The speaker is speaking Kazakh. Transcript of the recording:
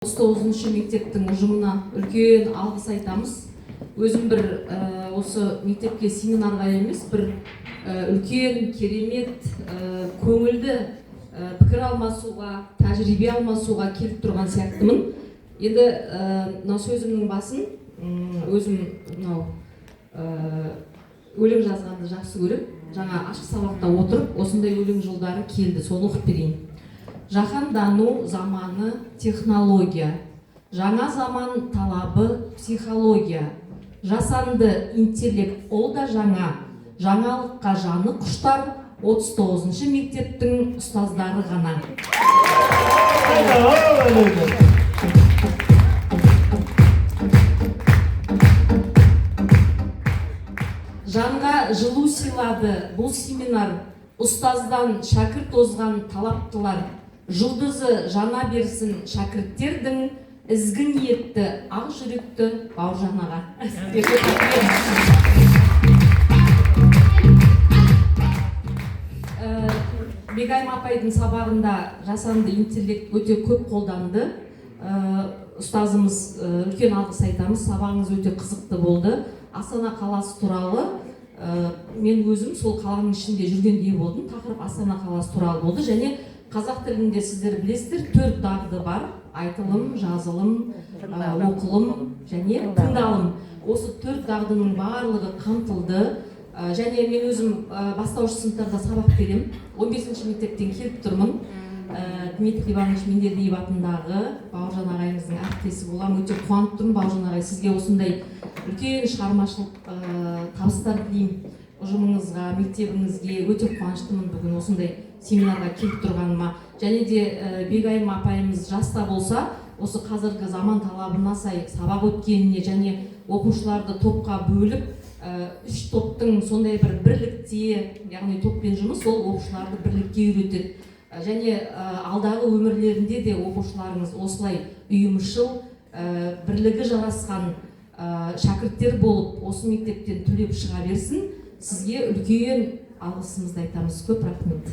39 мектептің ұжымына үлкен алғыс айтамыз. Өзім бір осы мектепке семинарға емес, бір үлкен, керемет, көңілді пікір алмасуға, тәжірибе алмасуға келіп тұрған сияқтымын. Енді мынау сөзімнің басын өзім мынау өлең жазғанды жақсы көріп, жаңа ашық сабақта отырып, осындай өлең жолдары келді, соны оқып берейін. Жаһандану заманы технология, жаңа заман талабы психология, жасанды интеллект ол да жаңа, жаңалыққа жаны құштар 39 мектептің ұстаздары ғана. Жанға жылу сыйлады бұл семинар, ұстаздан шәкірт озған талаптылар. Жұлдызы жана берсін шәкірттердің, ізгі ниетті ақ жүректі Бауыржан аға. Бегайым апайдың сабағында жасанды интеллект өте көп қолданды. Ұстазымыз үлкен алғыс айтамыз, сабағыңыз өте қызықты болды. Астана қаласы туралы мен өзім сол қаланың ішінде жүргендей болдым. Тақырып Астана қаласы туралы болды және қазақ тілінде сіздер білесіздер, 4 дағды бар: айтылым, жазылым, оқылым және тыңдалым. Осы 4 дағдының барлығы қамтылды. Және мен өзім бастауыш сыныптарда сабақ берем. 15 мектептен келіп тұрмын. Дмитрий Иванович Менделеев атындағы Бауыржан ағайымыздың әріптесі боламын. Өте қуанып тұрмын, Бауыржан ағай, сізге осындай үлкен шығармашылық табыстар тілеймін. Ұжымыңызға, мектебіңізге өте қуаныштымын бүгін осындай семинарға келіп тұрғаныма. Және де Бегайым апайымыз жаста болса, осы қазіргі заман талабына сай сабақ өткеніне және оқушыларды топқа бөліп, 3 топтың сондай бір бірлікте, яғни топпен жұмыс, ол оқушыларды бірлікке үйретеді. Және алдағы өмірлерінде де оқушыларыңыз осылай ұйымшыл, бірлігі жарасқан шәкірттер болып, осы мектептен түлеп шыға берсін. Сізге үлкен алғысымызды айтамыз. Көп рахмет.